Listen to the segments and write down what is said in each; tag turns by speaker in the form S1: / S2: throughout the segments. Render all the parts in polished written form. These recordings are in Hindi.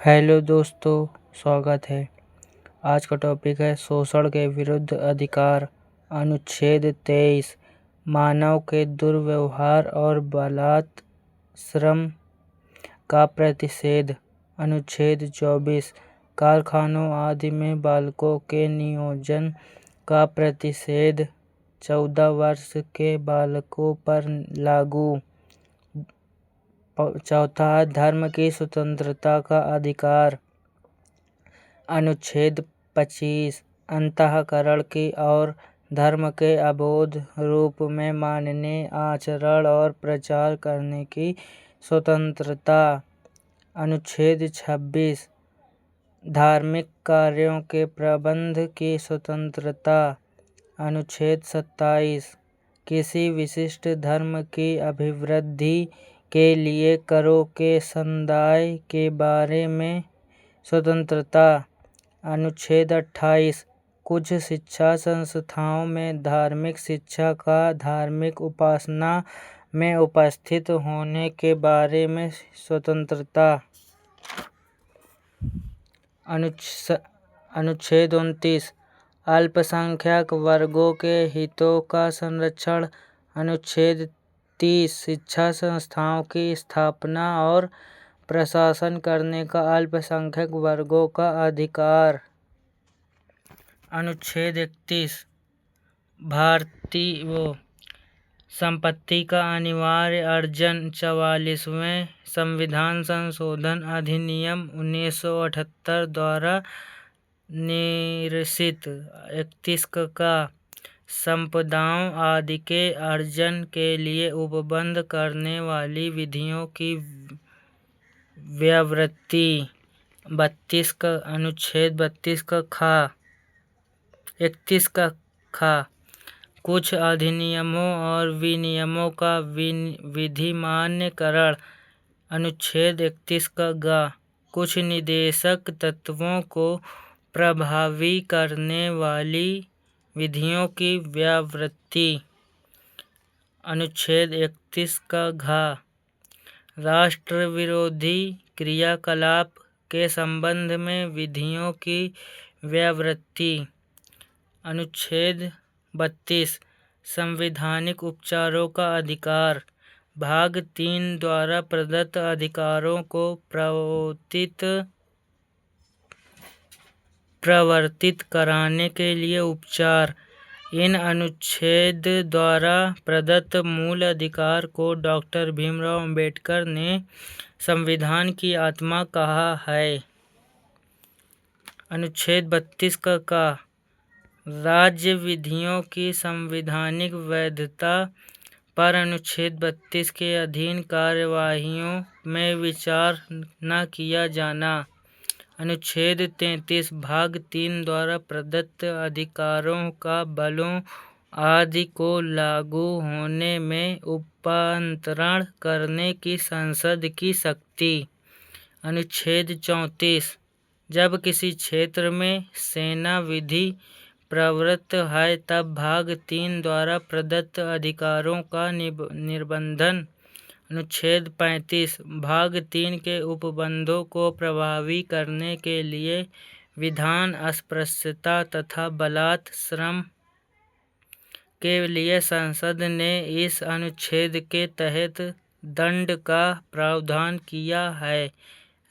S1: हेलो दोस्तों, स्वागत है। आज का टॉपिक है शोषण के विरुद्ध अधिकार। अनुच्छेद 23 मानव के दुर्व्यवहार और बालात श्रम का प्रतिषेध। अनुच्छेद 24 कारखानों आदि में बालकों के नियोजन का प्रतिषेध। 14 वर्ष के बालकों पर लागू। चौथा धर्म की स्वतंत्रता का अधिकार। अनुच्छेद 25 अंतःकरण की और धर्म के अबोध रूप में मानने, आचरण और प्रचार करने की स्वतंत्रता। अनुच्छेद 26 धार्मिक कार्यों के प्रबंध की स्वतंत्रता। अनुच्छेद 27 किसी विशिष्ट धर्म की अभिवृद्धि के लिए करों के संदाय के बारे में स्वतंत्रता। अनुच्छेद 28 कुछ शिक्षा संस्थाओं में धार्मिक शिक्षा का धार्मिक उपासना में उपस्थित होने के बारे में स्वतंत्रता। अनुच्छेद 29 अल्पसंख्यक वर्गों के हितों का संरक्षण। अनुच्छेद 30 शिक्षा संस्थाओं की स्थापना और प्रशासन करने का अल्पसंख्यक वर्गों का अधिकार। अनुच्छेद 31 भारतीय संपत्ति का अनिवार्य अर्जन। 44वें संविधान संशोधन अधिनियम 1978 द्वारा निर्देशित। 31 का संपदाओं आदि के अर्जन के लिए उपबंध करने वाली विधियों की व्यावृत्ति। 32 का अनुच्छेद 32 का खा 31 का खा कुछ अधिनियमों और विनियमों का विधिमान्यकरण। अनुच्छेद 31 का गा कुछ निदेशक तत्वों को प्रभावी करने वाली विधियों की व्यावृत्ति। अनुच्छेद 31 का घा राष्ट्र विरोधी क्रियाकलाप के संबंध में विधियों की व्यावृत्ति। अनुच्छेद 32 संवैधानिक उपचारों का अधिकार। भाग 3 द्वारा प्रदत्त अधिकारों को प्रवर्तित कराने के लिए उपचार। इन अनुच्छेद द्वारा प्रदत्त मूल अधिकार को डॉक्टर भीमराव अंबेडकर ने संविधान की आत्मा कहा है। अनुच्छेद 32 का राज्य विधियों की संवैधानिक वैधता पर अनुच्छेद 32 के अधीन कार्यवाहियों में विचार न किया जाना। अनुच्छेद 33 भाग 3 द्वारा प्रदत्त अधिकारों का बलों आदि को लागू होने में उपांतरण करने की संसद की शक्ति। अनुच्छेद 34 जब किसी क्षेत्र में सेना विधि प्रवृत्त है तब भाग 3 द्वारा प्रदत्त अधिकारों का निर्बंधन। अनुच्छेद 35 भाग 3 के उपबंधों को प्रभावी करने के लिए विधान अस्पृश्यता तथा बालात श्रम के लिए संसद ने इस अनुच्छेद के तहत दंड का प्रावधान किया है।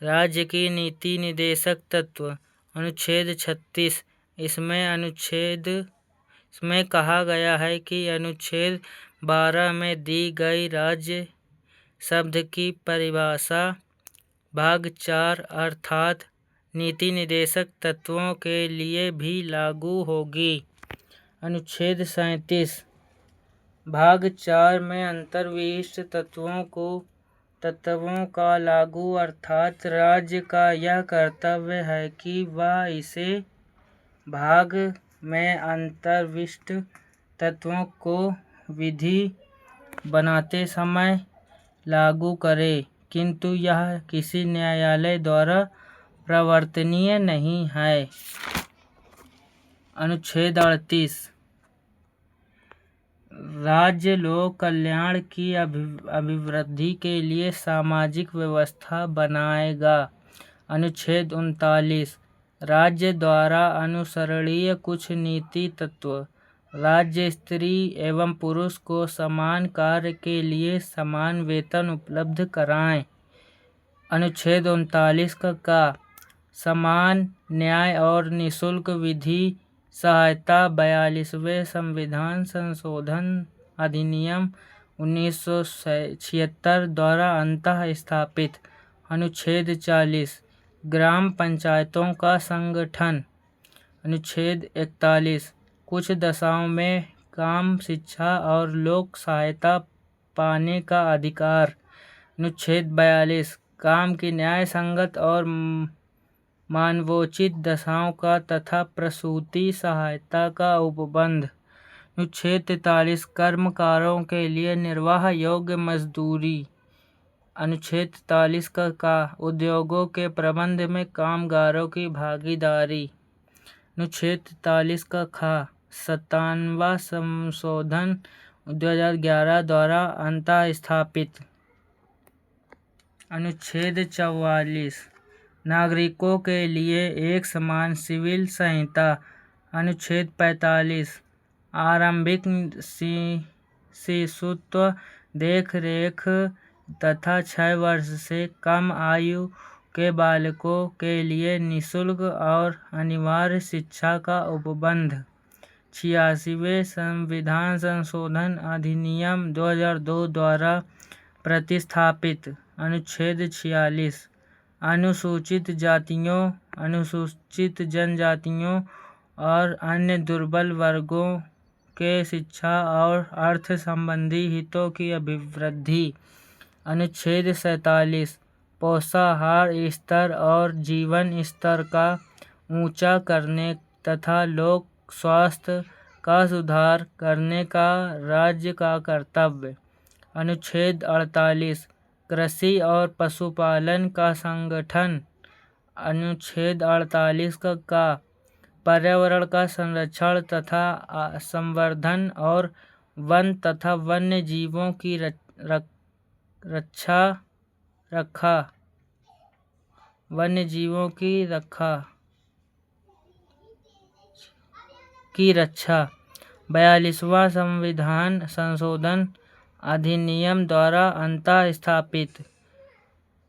S1: राज्य की नीति निदेशक तत्व। अनुच्छेद 36 इसमें कहा गया है कि अनुच्छेद 12 में दी गई राज्य शब्द की परिभाषा भाग 4 अर्थात नीति निदेशक तत्वों के लिए भी लागू होगी। अनुच्छेद 37 भाग 4 में अंतर्विशिष्ट तत्वों का लागू अर्थात राज्य का यह कर्तव्य है कि वह इसे भाग में अंतर्विशिष्ट तत्वों को विधि बनाते समय लागू करे, किंतु यह किसी न्यायालय द्वारा प्रवर्तनीय नहीं है। अनुच्छेद 38 राज्य लोक कल्याण की अभिवृद्धि के लिए सामाजिक व्यवस्था बनाएगा। अनुच्छेद 39 राज्य द्वारा अनुसरणीय कुछ नीति तत्व। राज्य स्त्री एवं पुरुष को समान कार्य के लिए समान वेतन उपलब्ध कराएं। अनुच्छेद 39 का समान न्याय और निःशुल्क विधि सहायता 42वें संविधान संशोधन अधिनियम 1976 द्वारा अंतः स्थापित। अनुच्छेद 40 ग्राम पंचायतों का संगठन। अनुच्छेद 41 कुछ दशाओं में काम, शिक्षा और लोक सहायता पाने का अधिकार। अनुच्छेद 42 काम की न्याय संगत और मानवोचित दशाओं का तथा प्रसूति सहायता का उपबंध। अनुच्छेद 43 कर्मकारों के लिए निर्वाह योग्य मजदूरी। अनुच्छेद 43 का उद्योगों के प्रबंध में कामगारों की भागीदारी। अनुच्छेद 43 का 57वां संशोधन 2011 द्वारा अंतः स्थापित। अनुच्छेद 44 नागरिकों के लिए एक समान सिविल संहिता। अनुच्छेद 45 आरंभिक शिशुत्व देखरेख तथा 6 वर्ष से कम आयु के बालकों के लिए निःशुल्क और अनिवार्य शिक्षा का उपबंध। 86वें संविधान संशोधन अधिनियम 2002 द्वारा प्रतिस्थापित। अनुच्छेद 46 अनुसूचित जातियों, अनुसूचित जनजातियों और अन्य दुर्बल वर्गों के शिक्षा और अर्थ संबंधी हितों की अभिवृद्धि। अनुच्छेद 47 पोषाहार स्तर और जीवन स्तर का ऊंचा करने तथा लोक स्वास्थ्य का सुधार करने का राज्य का कर्तव्य। अनुच्छेद 48 कृषि और पशुपालन का संगठन। अनुच्छेद 48 का पर्यावरण का संरक्षण तथा संवर्धन और वन तथा वन्य जीवों की रक्षा 42वां संविधान संशोधन अधिनियम द्वारा अंतः स्थापित।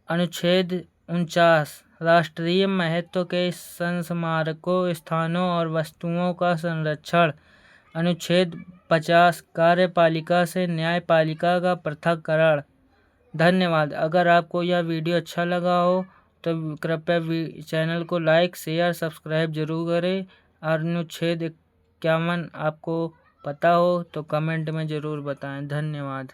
S1: अनुच्छेद 49 राष्ट्रीय महत्व के स्मारकों, स्थानों और वस्तुओं का संरक्षण। अनुच्छेद 50 कार्यपालिका से न्यायपालिका का पृथक्करण। धन्यवाद। अगर आपको यह वीडियो अच्छा लगा हो तो कृपया चैनल को लाइक, शेयर, सब्सक्राइब जरूर करें। और अनुच्छेद 51 आपको पता हो तो कमेंट में ज़रूर बताएं। धन्यवाद।